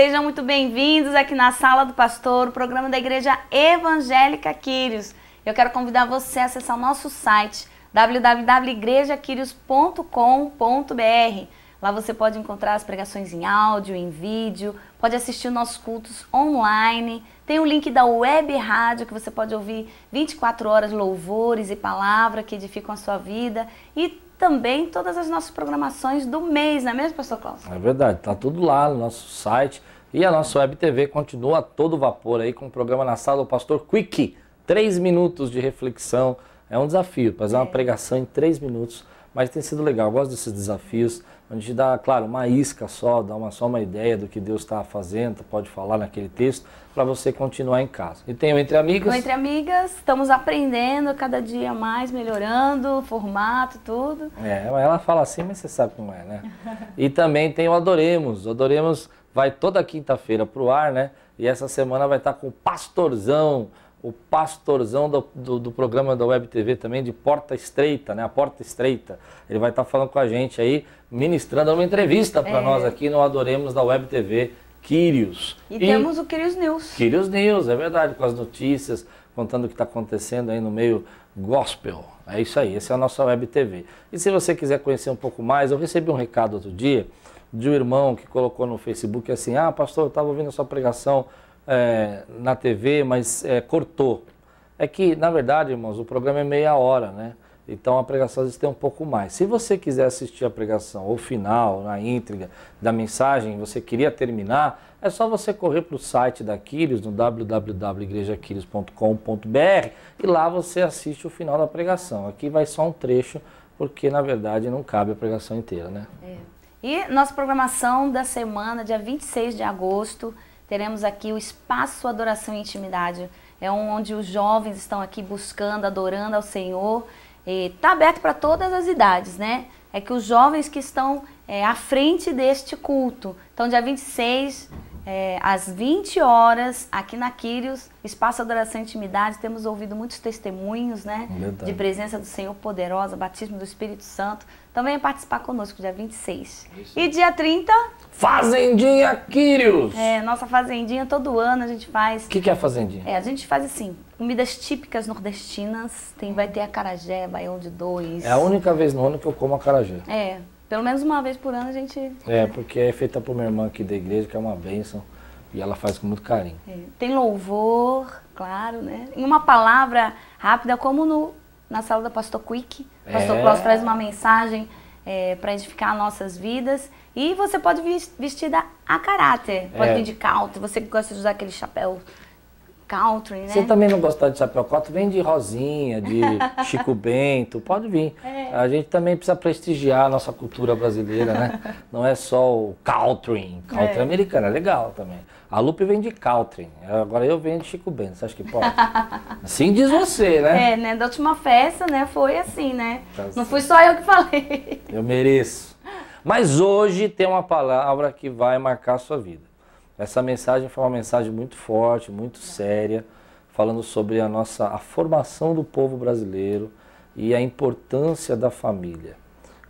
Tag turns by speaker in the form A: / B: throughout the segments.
A: Sejam muito bem-vindos aqui na Sala do Pastor, o programa da Igreja Evangélica Quírios. Eu quero convidar você a acessar o nosso site www.igrejaquirios.com.br. Lá você pode encontrar as pregações em áudio, em vídeo, pode assistir os nossos cultos online. Tem o link da Web Rádio, que você pode ouvir 24 horas louvores e palavra que edificam a sua vida. E também todas as nossas programações do mês, não é mesmo, pastor Klaus?
B: É verdade, está tudo lá no nosso site. E a nossa Web TV continua a todo vapor aí com o programa Na Sala do Pastor Quick. 3 minutos de reflexão. É um desafio, fazer uma pregação em 3 minutos. Mas tem sido legal, eu gosto desses desafios. A gente dá, claro, uma isca só, dá só uma ideia do que Deus está fazendo, pode falar naquele texto, para você continuar em casa. E tem o Entre Amigas.
A: O Entre Amigas, estamos aprendendo cada dia mais, melhorando o formato, tudo.
B: Ela fala assim, mas você sabe como é, né? E também tem o Adoremos. O Adoremos vai toda quinta-feira para o ar, né? E essa semana vai estar com o pastorzão do programa da Web TV também, de Porta Estreita, né? A Porta Estreita. Ele vai estar falando com a gente aí, ministrando uma entrevista para nós aqui no Adoremos da Web TV Quírios.
A: E temos o Quírios News.
B: Quírios News, é verdade, com as notícias, contando o que está acontecendo aí no meio gospel. É isso aí, essa é a nossa Web TV. E se você quiser conhecer um pouco mais, eu recebi um recado outro dia de um irmão que colocou no Facebook assim: ah, pastor, eu estava ouvindo a sua pregação na TV, mas cortou. É que, na verdade, irmãos, o programa é meia hora, né? Então a pregação às vezes tem um pouco mais. Se você quiser assistir a pregação, ou final, na íntegra da mensagem, você queria terminar, é só você correr para o site da Quírios, no www.igrejaquirios.com.br, e lá você assiste o final da pregação. Aqui vai só um trecho, porque na verdade não cabe a pregação inteira, né?
A: E nossa programação da semana, dia 26 de agosto, teremos aqui o Espaço Adoração e Intimidade. É onde os jovens estão aqui buscando, adorando ao Senhor. Está aberto para todas as idades, né? É que os jovens que estão à frente deste culto. Então, dia 26, às 20 horas, aqui na Quírios, Espaço Adoração e Intimidade, temos ouvido muitos testemunhos, né? De presença do Senhor poderosa, batismo do Espírito Santo. Então, venha participar conosco, dia 26. Isso. E dia 30...
B: Fazendinha Quírios!
A: Nossa fazendinha, todo ano a gente faz...
B: O que é a fazendinha?
A: A gente faz assim, comidas típicas nordestinas, vai ter acarajé, baião de dois.
B: É a única vez no ano que eu como acarajé.
A: Pelo menos uma vez por ano a gente...
B: Porque é feita por minha irmã aqui da igreja, que é uma bênção, e ela faz com muito carinho.
A: Tem louvor, claro, né? Em uma palavra rápida, como na Sala da Pastor Quick, o pastor Klaus traz uma mensagem para edificar nossas vidas. E você pode vestir a caráter, pode vir de country, você que gosta de usar aquele chapéu country, né?
B: Você também não gosta de chapéu country, vem de Rosinha, de Chico Bento, pode vir. A gente também precisa prestigiar a nossa cultura brasileira, né? Não é só o country americano, é legal também. A Lupe vem de country, agora eu venho de Chico Bento, você acha que pode? Assim diz você, né?
A: Né? Da última festa, né, foi assim, né? Não fui só eu que falei.
B: Eu mereço. Mas hoje tem uma palavra que vai marcar a sua vida. Essa mensagem foi uma mensagem muito forte, muito séria, falando sobre a formação do povo brasileiro e a importância da família.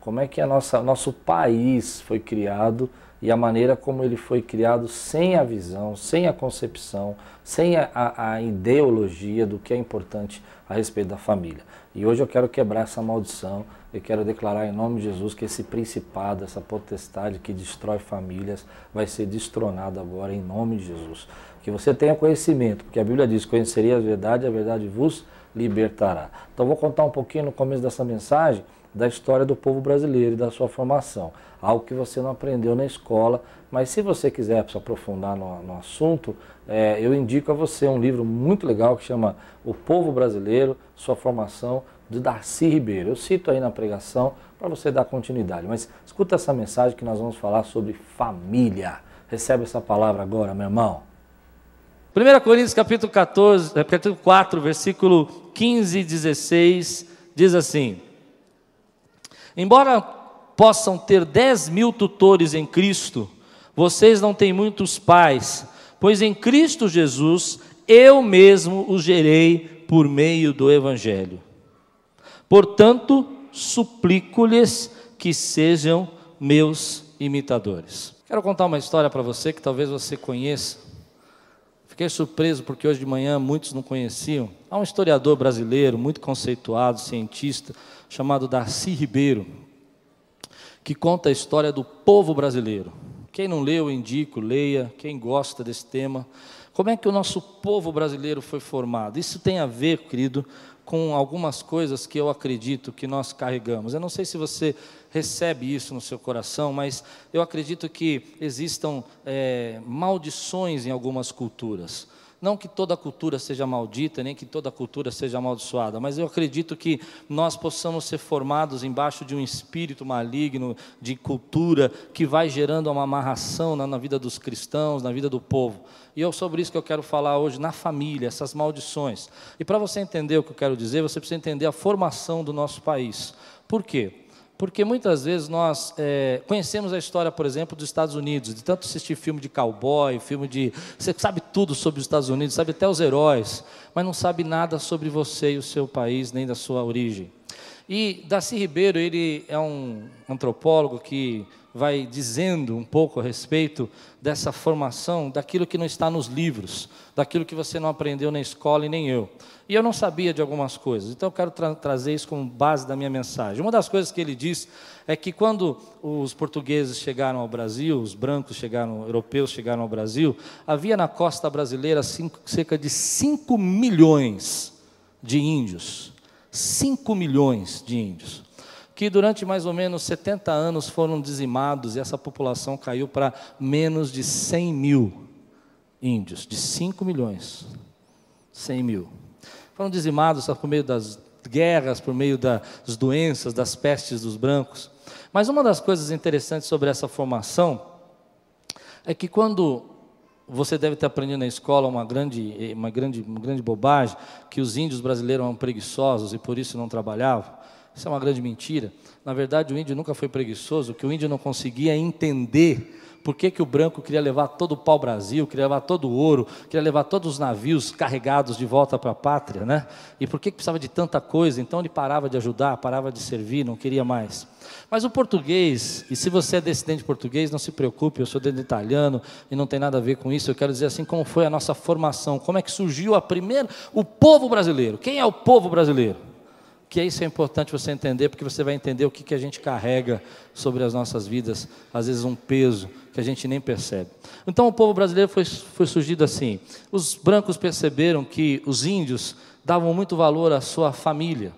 B: Como é que nosso país foi criado e a maneira como ele foi criado sem a visão, sem a concepção, sem a ideologia do que é importante a respeito da família. E hoje eu quero quebrar essa maldição, eu quero declarar em nome de Jesus que esse principado, essa potestade que destrói famílias vai ser destronado agora em nome de Jesus. Que você tenha conhecimento, porque a Bíblia diz: conheceria a verdade vos libertará. Então vou contar um pouquinho no começo dessa mensagem da história do povo brasileiro e da sua formação. Algo que você não aprendeu na escola, mas se você quiser se aprofundar no assunto, eu indico a você um livro muito legal que chama O Povo Brasileiro, Sua Formação, de Darcy Ribeiro. Eu cito aí na pregação para você dar continuidade, mas escuta essa mensagem que nós vamos falar sobre família. Recebe essa palavra agora, meu irmão. 1 Coríntios capítulo 4, versículo 15 e 16, diz assim: embora possam ter 10.000 tutores em Cristo, vocês não têm muitos pais, pois em Cristo Jesus eu mesmo os gerei por meio do Evangelho. Portanto, suplico-lhes que sejam meus imitadores. Quero contar uma história para você que talvez você conheça. Fiquei surpreso porque hoje de manhã muitos não conheciam. Há um historiador brasileiro muito conceituado, cientista, chamado Darcy Ribeiro, que conta a história do povo brasileiro. Quem não leu, eu indico, leia. Quem gosta desse tema. Como é que o nosso povo brasileiro foi formado? Isso tem a ver, querido, com algumas coisas que eu acredito que nós carregamos. Eu não sei se você recebe isso no seu coração, mas eu acredito que existam maldições em algumas culturas. Não que toda cultura seja maldita, nem que toda cultura seja amaldiçoada, mas eu acredito que nós possamos ser formados embaixo de um espírito maligno de cultura que vai gerando uma amarração na vida dos cristãos, na vida do povo. E é sobre isso que eu quero falar hoje, na família, essas maldições. E para você entender o que eu quero dizer, você precisa entender a formação do nosso país. Por quê? Porque muitas vezes nós conhecemos a história, por exemplo, dos Estados Unidos, de tanto assistir filme de cowboy, você sabe tudo sobre os Estados Unidos, sabe até os heróis, mas não sabe nada sobre você e o seu país, nem da sua origem. E Darcy Ribeiro, ele é um antropólogo que vai dizendo um pouco a respeito dessa formação, daquilo que não está nos livros, daquilo que você não aprendeu na escola e nem eu. E eu não sabia de algumas coisas, então eu quero trazer isso como base da minha mensagem. Uma das coisas que ele diz é que quando os portugueses chegaram ao Brasil, os brancos europeus chegaram ao Brasil, havia na costa brasileira cerca de 5 milhões de índios. 5 milhões de índios. Que durante mais ou menos 70 anos foram dizimados e essa população caiu para menos de 100 mil índios, de 5 milhões, 100 mil. Foram dizimados por meio das guerras, por meio das doenças, das pestes dos brancos. Mas uma das coisas interessantes sobre essa formação é que quando você deve ter aprendido na escola uma grande bobagem, que os índios brasileiros eram preguiçosos e por isso não trabalhavam. Isso é uma grande mentira. Na verdade, o índio nunca foi preguiçoso, o que o índio não conseguia entender por que o branco queria levar todo o pau-brasil, queria levar todo o ouro, queria levar todos os navios carregados de volta para a pátria, né? E por que precisava de tanta coisa? Então ele parava de ajudar, parava de servir, não queria mais. Mas o português, e se você é descendente português, não se preocupe, eu sou descendente italiano e não tem nada a ver com isso. Eu quero dizer assim, como foi a nossa formação, como é que surgiu o povo brasileiro. Quem é o povo brasileiro? Que isso é importante você entender, porque você vai entender o que a gente carrega sobre as nossas vidas, às vezes um peso que a gente nem percebe. Então o povo brasileiro foi surgido assim. Os brancos perceberam que os índios davam muito valor à sua família,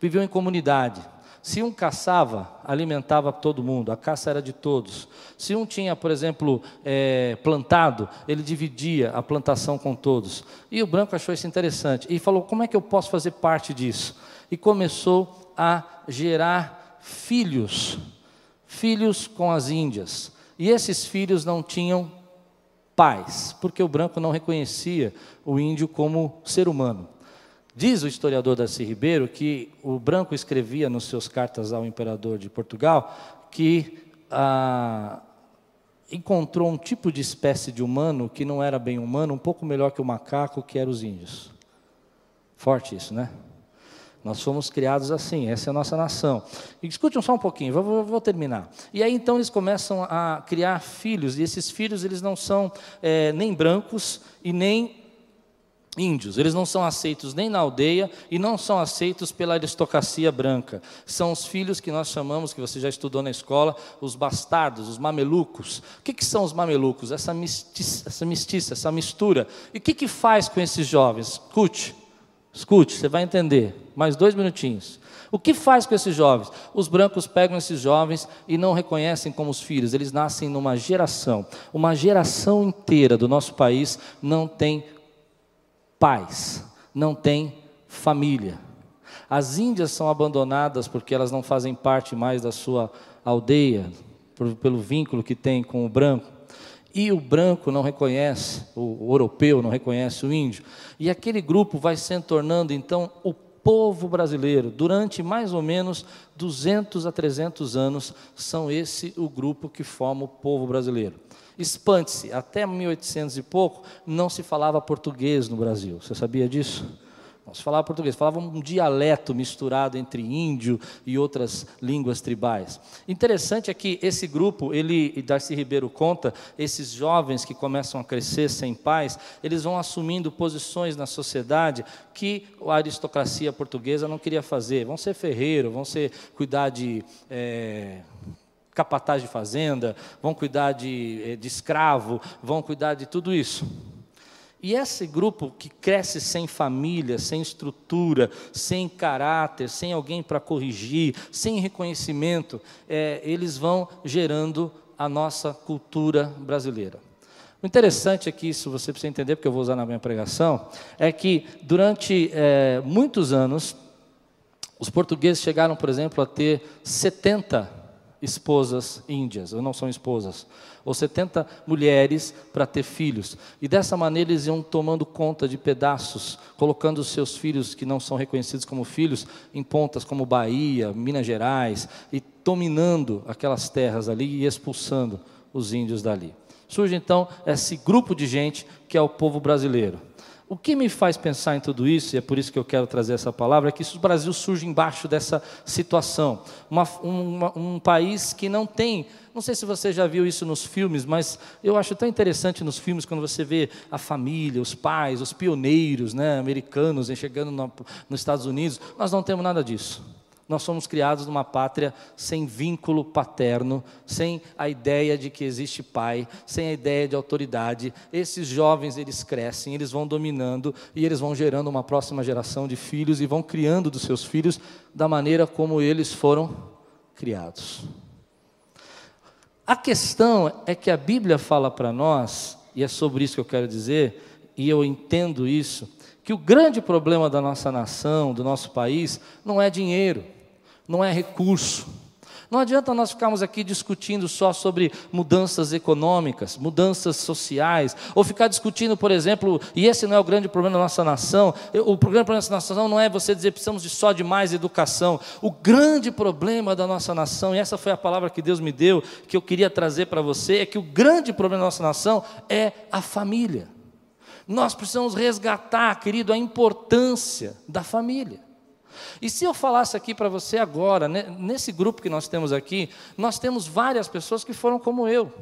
B: viviam em comunidade. Se um caçava, alimentava todo mundo, a caça era de todos. Se um tinha, por exemplo, plantado, ele dividia a plantação com todos. E o branco achou isso interessante e falou, como é que eu posso fazer parte disso? E começou a gerar filhos com as índias. E esses filhos não tinham pais, porque o branco não reconhecia o índio como ser humano. Diz o historiador Darcy Ribeiro que o branco escrevia nas suas cartas ao imperador de Portugal que encontrou um tipo de espécie de humano que não era bem humano, um pouco melhor que o macaco, que eram os índios. Forte isso, né? Nós fomos criados assim, essa é a nossa nação. E escutem só um pouquinho, vou terminar. E aí então eles começam a criar filhos, e esses filhos eles não são nem brancos e nem índios. Eles não são aceitos nem na aldeia e não são aceitos pela aristocracia branca. São os filhos que nós chamamos, que você já estudou na escola, os bastardos, os mamelucos. O que são os mamelucos? Essa mestiça, essa mistura. E o que faz com esses jovens? Escute, você vai entender. Mais 2 minutinhos. O que faz com esses jovens? Os brancos pegam esses jovens e não reconhecem como os filhos. Eles nascem numa geração. Uma geração inteira do nosso país não tem pais, não tem família. As índias são abandonadas porque elas não fazem parte mais da sua aldeia, pelo vínculo que tem com o branco. E o branco não reconhece, o europeu não reconhece o índio. E aquele grupo vai se tornando, então, o povo brasileiro. Durante mais ou menos 200 a 300 anos, são esse o grupo que forma o povo brasileiro. Espante-se, até 1800 e pouco, não se falava português no Brasil. Você sabia disso? Não se falava português, falava um dialeto misturado entre índio e outras línguas tribais. Interessante é que esse grupo, e Darcy Ribeiro conta, esses jovens que começam a crescer sem pais, eles vão assumindo posições na sociedade que a aristocracia portuguesa não queria fazer. Vão ser ferreiro, vão cuidar de capataz de fazenda, vão cuidar de escravo, vão cuidar de tudo isso. E esse grupo que cresce sem família, sem estrutura, sem caráter, sem alguém para corrigir, sem reconhecimento, eles vão gerando a nossa cultura brasileira. O interessante é que isso você precisa entender, porque eu vou usar na minha pregação, é que durante muitos anos, os portugueses chegaram, por exemplo, a ter 70 esposas índias, ou não são esposas, ou 70 mulheres para ter filhos. E dessa maneira eles iam tomando conta de pedaços, colocando os seus filhos, que não são reconhecidos como filhos, em pontas como Bahia, Minas Gerais, e dominando aquelas terras ali e expulsando os índios dali. Surge então esse grupo de gente que é o povo brasileiro. O que me faz pensar em tudo isso, e é por isso que eu quero trazer essa palavra, é que o Brasil surge embaixo dessa situação. Um país que não tem, não sei se você já viu isso nos filmes, mas eu acho tão interessante nos filmes, quando você vê a família, os pais, os pioneiros, né, americanos chegando nos Estados Unidos. Nós não temos nada disso. Nós somos criados numa pátria sem vínculo paterno, sem a ideia de que existe pai, sem a ideia de autoridade. Esses jovens, eles crescem, eles vão dominando e eles vão gerando uma próxima geração de filhos e vão criando dos seus filhos da maneira como eles foram criados. A questão é que a Bíblia fala para nós, e é sobre isso que eu quero dizer, e eu entendo isso, que o grande problema da nossa nação, do nosso país, não é dinheiro, não é recurso. Não adianta nós ficarmos aqui discutindo só sobre mudanças econômicas, mudanças sociais, ou ficar discutindo, por exemplo, e esse não é o grande problema da nossa nação, o grande problema da nossa nação não é você dizer que precisamos só de mais educação. O grande problema da nossa nação, e essa foi a palavra que Deus me deu, que eu queria trazer para você, é que o grande problema da nossa nação é a família. Nós precisamos resgatar, querido, a importância da família. E se eu falasse aqui para você agora, nesse grupo que nós temos aqui, nós temos várias pessoas que foram como eu,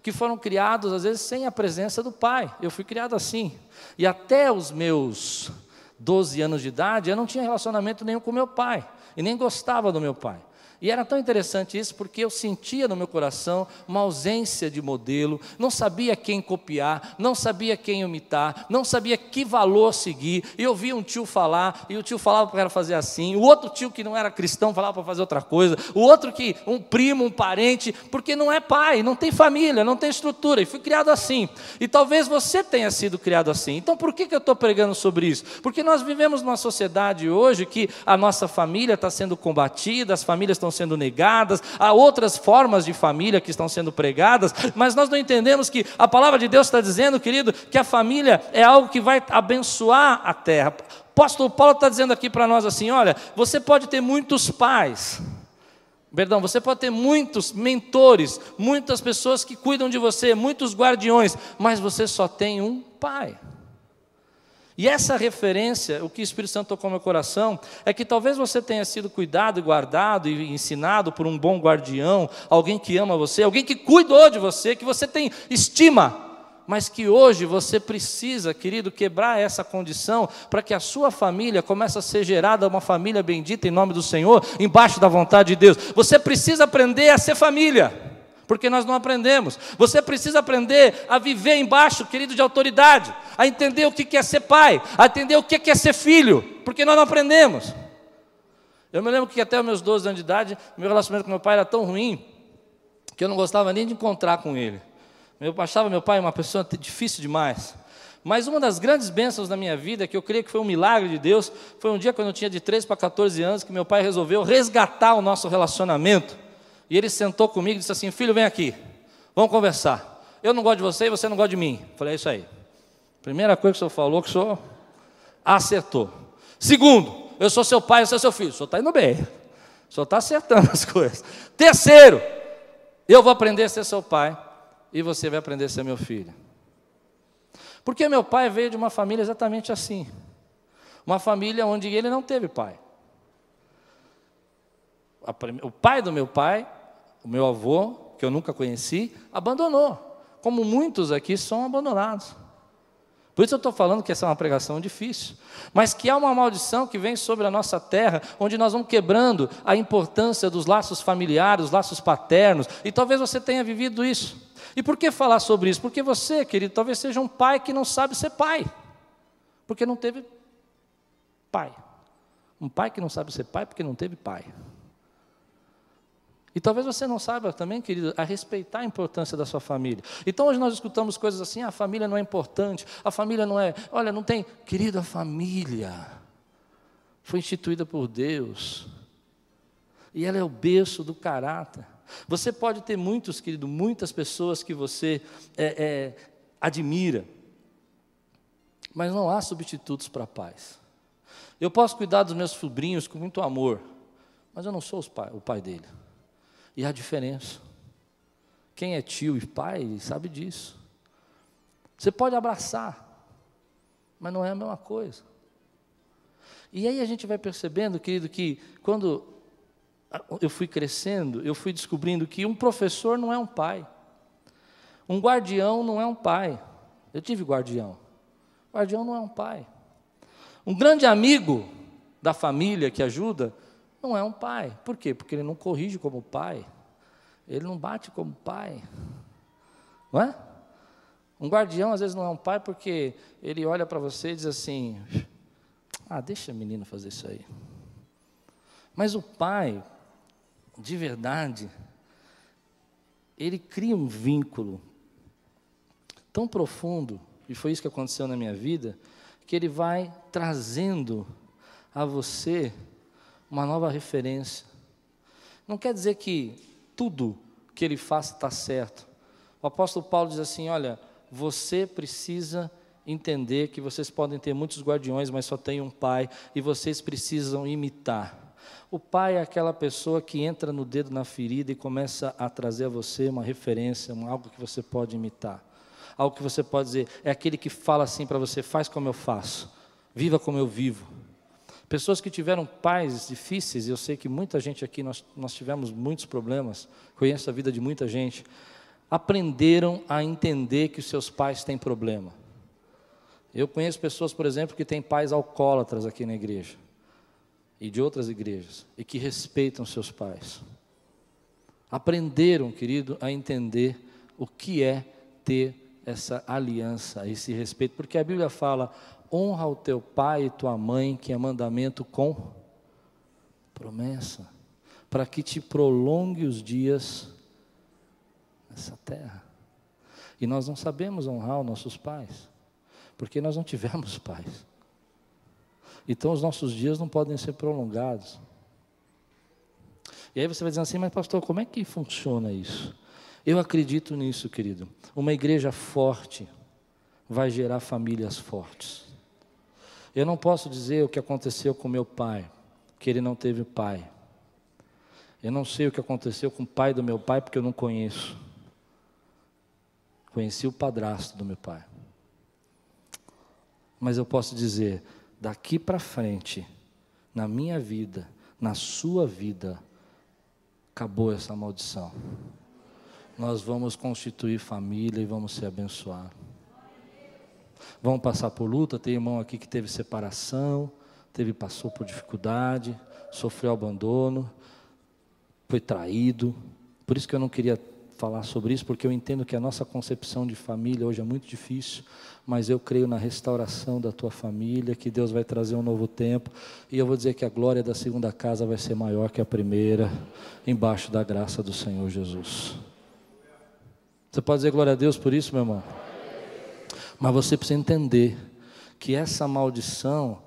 B: que foram criados às vezes sem a presença do pai. Eu fui criado assim. E até os meus 12 anos de idade, eu não tinha relacionamento nenhum com meu pai, e nem gostava do meu pai. E era tão interessante isso, porque eu sentia no meu coração uma ausência de modelo, não sabia quem copiar, não sabia quem imitar, não sabia que valor seguir. E eu via um tio falar, e o tio falava para fazer assim, o outro tio que não era cristão falava para fazer outra coisa, o outro que, um primo, um parente, porque não é pai, não tem família, não tem estrutura, e fui criado assim. E talvez você tenha sido criado assim. Então por que eu estou pregando sobre isso? Porque nós vivemos numa sociedade hoje que a nossa família está sendo combatida, as famílias estão sendo negadas, há outras formas de família que estão sendo pregadas, mas nós não entendemos que a palavra de Deus está dizendo, querido, que a família é algo que vai abençoar a terra. O apóstolo Paulo está dizendo aqui para nós assim, olha, você pode ter muitos pais, você pode ter muitos mentores, muitas pessoas que cuidam de você, muitos guardiões, mas você só tem um pai. E essa referência, o que o Espírito Santo tocou no meu coração, é que talvez você tenha sido cuidado e guardado e ensinado por um bom guardião, alguém que ama você, alguém que cuidou de você, que você tem estima, mas que hoje você precisa, querido, quebrar essa condição para que a sua família comece a ser gerada uma família bendita em nome do Senhor, embaixo da vontade de Deus. Você precisa aprender a ser família, porque nós não aprendemos. Você precisa aprender a viver embaixo, querido, de autoridade, a entender o que é ser pai, a entender o que é ser filho, porque nós não aprendemos. Eu me lembro que até os meus 12 anos de idade, meu relacionamento com meu pai era tão ruim, que eu não gostava nem de encontrar com ele. Eu achava meu pai uma pessoa difícil demais. Mas uma das grandes bênçãos da minha vida, que eu creio que foi um milagre de Deus, foi um dia quando eu tinha de 13 para 14 anos, que meu pai resolveu resgatar o nosso relacionamento. E ele sentou comigo e disse assim, filho, vem aqui, vamos conversar. Eu não gosto de você e você não gosta de mim. Eu falei, é isso aí. Primeira coisa que o senhor falou, que o senhor acertou. Segundo, eu sou seu pai, eu sou seu filho. O senhor está indo bem. O senhor está acertando as coisas. Terceiro, eu vou aprender a ser seu pai e você vai aprender a ser meu filho. Porque meu pai veio de uma família exatamente assim. Uma família onde ele não teve pai. O pai do meu pai, o meu avô, que eu nunca conheci, abandonou. Como muitos aqui são abandonados. Por isso eu estou falando que essa é uma pregação difícil. Mas que há uma maldição que vem sobre a nossa terra, onde nós vamos quebrando a importância dos laços familiares, os laços paternos. E talvez você tenha vivido isso. E por que falar sobre isso? Porque você, querido, talvez seja um pai que não sabe ser pai. Porque não teve pai. Um pai que não sabe ser pai porque não teve pai. E talvez você não saiba também, querido, a respeitar a importância da sua família. Então hoje nós escutamos coisas assim, a família não é importante, a família não é, olha, não tem, querido, a família foi instituída por Deus. E ela é o berço do caráter. Você pode ter muitos, querido, muitas pessoas que você admira, mas não há substitutos para pais. Eu posso cuidar dos meus sobrinhos com muito amor, mas eu não sou o pai dele. E há diferença. Quem é tio e pai sabe disso. Você pode abraçar, mas não é a mesma coisa. E aí a gente vai percebendo, querido, que quando eu fui crescendo, eu fui descobrindo que um professor não é um pai. Um guardião não é um pai. Eu tive guardião. Guardião não é um pai. Um grande amigo da família que ajuda não é um pai. Por quê? Porque ele não corrige como pai. Ele não bate como pai. Não é? Um guardião às vezes não é um pai porque ele olha para você e diz assim, deixa a menina fazer isso aí. Mas o pai, de verdade, ele cria um vínculo tão profundo, e foi isso que aconteceu na minha vida, que ele vai trazendo a você uma nova referência. Não quer dizer que tudo que ele faça está certo. O apóstolo Paulo diz assim, olha, você precisa entender que vocês podem ter muitos guardiões, mas só tem um pai, e vocês precisam imitar. O pai é aquela pessoa que entra no dedo na ferida e começa a trazer a você uma referência, algo que você pode imitar. Algo que você pode dizer, é aquele que fala assim para você, faz como eu faço, viva como eu vivo. Pessoas que tiveram pais difíceis, e eu sei que muita gente aqui, nós tivemos muitos problemas, conheço a vida de muita gente, aprenderam a entender que os seus pais têm problema. Eu conheço pessoas, por exemplo, que têm pais alcoólatras aqui na igreja, e de outras igrejas, e que respeitam seus pais. Aprenderam, querido, a entender o que é ter essa aliança, esse respeito, porque a Bíblia fala, honra o teu pai e tua mãe, que é mandamento com promessa, para que te prolongue os dias nessa terra. E nós não sabemos honrar os nossos pais, porque nós não tivemos pais. Então os nossos dias não podem ser prolongados. E aí você vai dizer assim, mas pastor, como é que funciona isso? Eu acredito nisso, querido. Uma igreja forte vai gerar famílias fortes. Eu não posso dizer o que aconteceu com meu pai, que ele não teve pai. Eu não sei o que aconteceu com o pai do meu pai, porque eu não conheço. Conheci o padrasto do meu pai. Mas eu posso dizer, daqui para frente, na minha vida, na sua vida, acabou essa maldição. Nós vamos constituir família e vamos ser abençoados. Vamos passar por luta, tem irmão aqui que teve separação, passou por dificuldade, sofreu abandono, foi traído. Por isso que eu não queria falar sobre isso, porque eu entendo que a nossa concepção de família hoje é muito difícil, mas eu creio na restauração da tua família, que Deus vai trazer um novo tempo, e eu vou dizer que a glória da segunda casa vai ser maior que a primeira, embaixo da graça do Senhor Jesus. Você pode dizer glória a Deus por isso, meu irmão? Mas você precisa entender que essa maldição,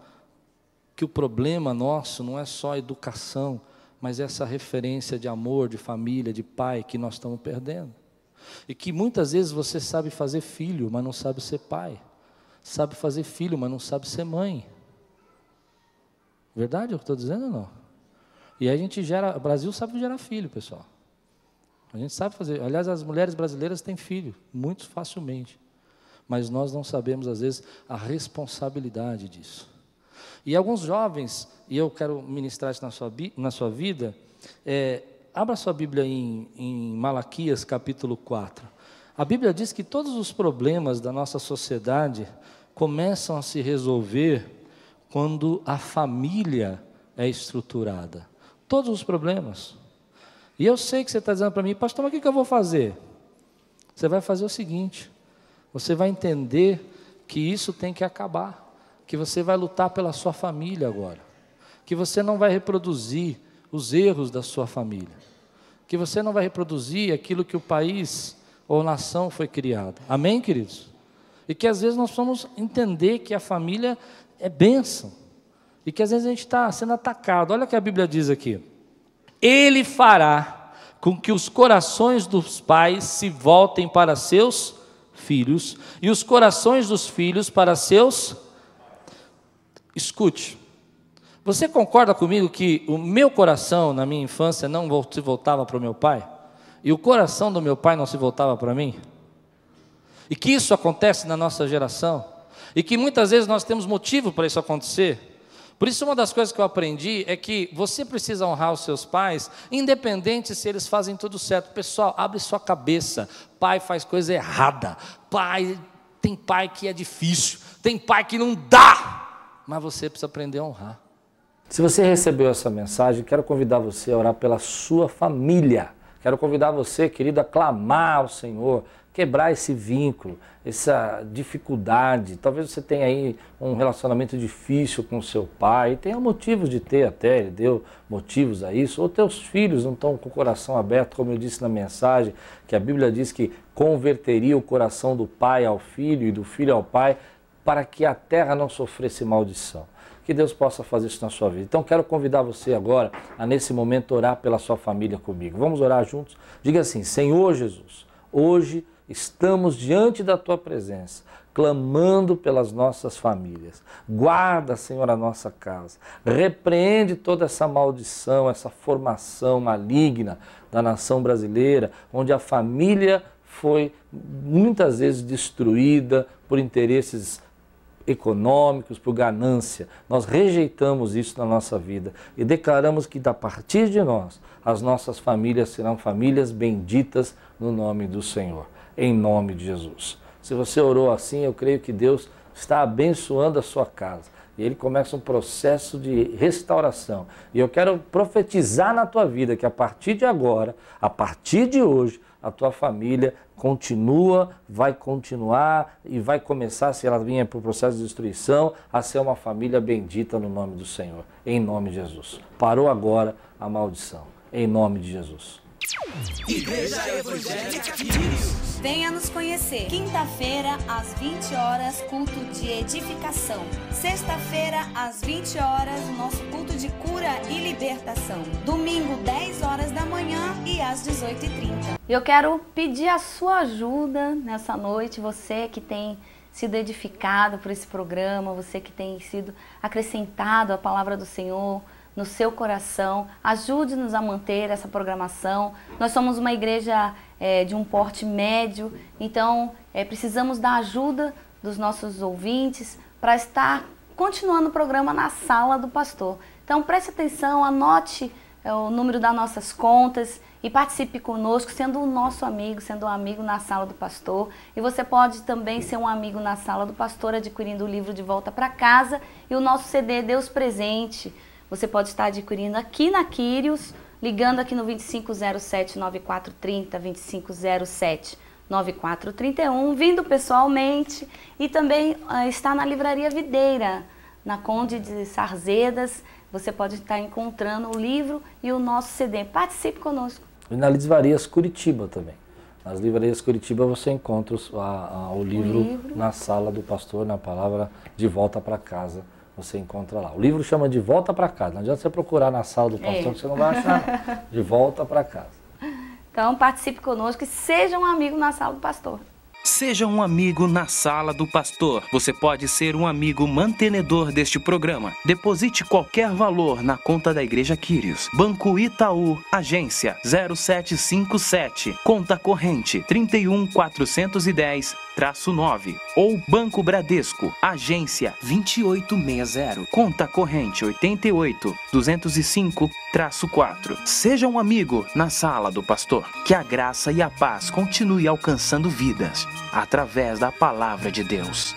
B: que o problema nosso não é só a educação, mas essa referência de amor, de família, de pai que nós estamos perdendo. E que muitas vezes você sabe fazer filho, mas não sabe ser pai. Sabe fazer filho, mas não sabe ser mãe. Verdade o que eu estou dizendo ou não? E aí a gente gera, o Brasil sabe gerar filho, pessoal. A gente sabe fazer, aliás, as mulheres brasileiras têm filho, muito facilmente. Mas nós não sabemos, às vezes, a responsabilidade disso. E alguns jovens, e eu quero ministrar isso na sua vida, abra sua Bíblia em Malaquias capítulo 4. A Bíblia diz que todos os problemas da nossa sociedade começam a se resolver quando a família é estruturada. Todos os problemas. E eu sei que você está dizendo para mim, pastor, mas o que eu vou fazer? Você vai fazer o seguinte, você vai entender que isso tem que acabar, que você vai lutar pela sua família agora, que você não vai reproduzir os erros da sua família, que você não vai reproduzir aquilo que o país ou nação foi criado. Amém, queridos? E que às vezes nós vamos entender que a família é bênção, e que às vezes a gente está sendo atacado. Olha o que a Bíblia diz aqui. Ele fará com que os corações dos pais se voltem para seus filhos, e os corações dos filhos para seus... Escute, você concorda comigo que o meu coração na minha infância não se voltava para o meu pai? E o coração do meu pai não se voltava para mim? E que isso acontece na nossa geração? E que muitas vezes nós temos motivo para isso acontecer? Por isso, uma das coisas que eu aprendi é que você precisa honrar os seus pais, independente se eles fazem tudo certo. Pessoal, abre sua cabeça. Pai faz coisa errada. Tem pai que é difícil. Tem pai que não dá. Mas você precisa aprender a honrar. Se você recebeu essa mensagem, quero convidar você a orar pela sua família. Quero convidar você, querido, a clamar ao Senhor, quebrar esse vínculo, essa dificuldade. Talvez você tenha aí um relacionamento difícil com o seu pai, e tenha motivos de ter até, ele deu motivos a isso, ou teus filhos não estão com o coração aberto, como eu disse na mensagem, que a Bíblia diz que converteria o coração do pai ao filho e do filho ao pai, para que a terra não sofresse maldição. Que Deus possa fazer isso na sua vida. Então quero convidar você agora a nesse momento orar pela sua família comigo. Vamos orar juntos? Diga assim: Senhor Jesus, hoje estamos diante da Tua presença, clamando pelas nossas famílias. Guarda, Senhor, a nossa casa. Repreende toda essa maldição, essa formação maligna da nação brasileira, onde a família foi muitas vezes destruída por interesses econômicos, por ganância. Nós rejeitamos isso na nossa vida e declaramos que a partir de nós, as nossas famílias serão famílias benditas no nome do Senhor, em nome de Jesus. Se você orou assim, eu creio que Deus está abençoando a sua casa e Ele começa um processo de restauração. E eu quero profetizar na tua vida que a partir de agora, a partir de hoje, a tua família vai continuar e vai começar, se ela vinha para o processo de destruição, a ser uma família bendita no nome do Senhor, em nome de Jesus. Parou agora a maldição, em nome de Jesus.
C: Igreja Evangélica Quírios.
A: Venha nos conhecer. Quinta-feira, às 20 horas, culto de edificação. Sexta-feira, às 20 horas, nosso culto de cura e libertação. Domingo, 10 horas da manhã e às 18h30. Eu quero pedir a sua ajuda nessa noite, você que tem sido edificado por esse programa, você que tem sido acrescentado à palavra do Senhor no seu coração, ajude-nos a manter essa programação. Nós somos uma igreja de um porte médio, então precisamos da ajuda dos nossos ouvintes para estar continuando o programa na sala do pastor. Então preste atenção, anote o número das nossas contas e participe conosco, sendo o nosso amigo, sendo um amigo na sala do pastor. E você pode também ser um amigo na sala do pastor, adquirindo o livro De Volta para Casa e o nosso CD Deus Presente. Você pode estar adquirindo aqui na Quírios, ligando aqui no 2507-9430, 2507-9431, vindo pessoalmente, e também está na Livraria Videira, na Conde de Sarzedas. Você pode estar encontrando o livro e o nosso CD. Participe conosco.
B: E na Livrarias Curitiba também. Nas Livrarias Curitiba você encontra o livro na sala do pastor, na palavra De Volta para Casa. Você encontra lá. O livro chama De Volta para Casa. Não adianta você procurar na sala do pastor que você não vai achar. De Volta para Casa.
A: Então participe conosco e seja um amigo na sala do pastor.
D: Seja um amigo na Sala do Pastor. Você pode ser um amigo mantenedor deste programa. Deposite qualquer valor na conta da Igreja Quírios. Banco Itaú, agência 0757, conta corrente 31410-9. Ou Banco Bradesco, agência 2860, conta corrente 88205-4. Seja um amigo na Sala do Pastor. Que a graça e a paz continue alcançando vidas através da palavra de Deus.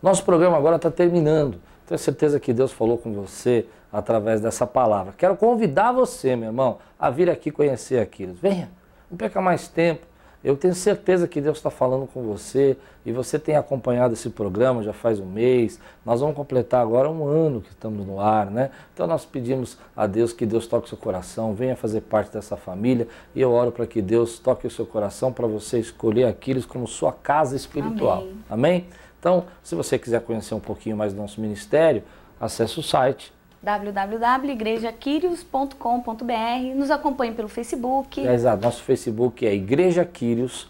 B: Nosso programa agora está terminando. Tenho certeza que Deus falou com você através dessa palavra. Quero convidar você, meu irmão, a vir aqui conhecer a Quírios. Venha, não perca mais tempo. Eu tenho certeza que Deus está falando com você e você tem acompanhado esse programa já faz um mês. Nós vamos completar agora um ano que estamos no ar, né? Então nós pedimos a Deus que Deus toque o seu coração, venha fazer parte dessa família e eu oro para que Deus toque o seu coração para você escolher a Quírios como sua casa espiritual. Amém? Então, se você quiser conhecer um pouquinho mais do nosso ministério, acesse o site
A: www.igrejaquirios.com.br. Nos acompanhe pelo Facebook.
B: Exato, nosso Facebook é Igreja Quírios.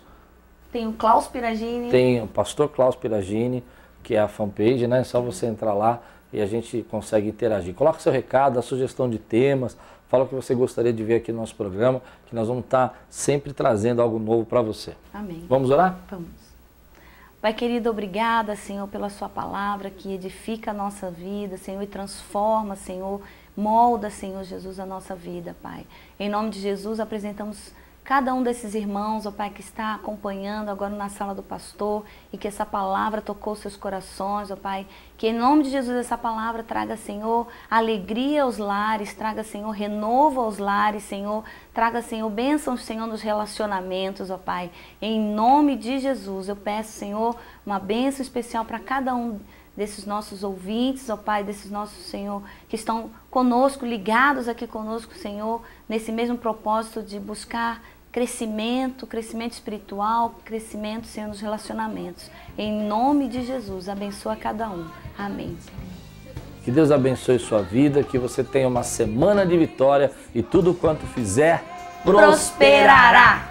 A: Tem o Klaus Piragini.
B: Tem o pastor Klaus Piragini, que é a fanpage, né? É só você entrar lá e a gente consegue interagir. Coloca seu recado, a sugestão de temas, fala o que você gostaria de ver aqui no nosso programa, que nós vamos estar sempre trazendo algo novo para você.
A: Amém.
B: Vamos orar?
A: Vamos. Pai querido, obrigada, Senhor, pela sua palavra que edifica a nossa vida, Senhor, e transforma, Senhor, molda, Senhor Jesus, a nossa vida, Pai. Em nome de Jesus, apresentamos cada um desses irmãos, ó Pai, que está acompanhando agora na Sala do Pastor e que essa palavra tocou seus corações, ó Pai. Que em nome de Jesus essa palavra traga, Senhor, alegria aos lares, traga, Senhor, renovo aos lares, Senhor. Traga, Senhor, bênçãos, Senhor, nos relacionamentos, ó Pai. Em nome de Jesus eu peço, Senhor, uma bênção especial para cada um desses nossos ouvintes, ó Pai, desses nossos, Senhor, que estão conosco, ligados aqui conosco, Senhor, nesse mesmo propósito de buscar crescimento espiritual, crescimento, Senhor, nos relacionamentos. Em nome de Jesus, abençoa cada um. Amém.
B: Que Deus abençoe sua vida, que você tenha uma semana de vitória e tudo quanto fizer, prosperará.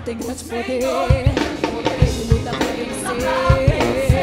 E: Tem grande poder, ele luta pra vencer.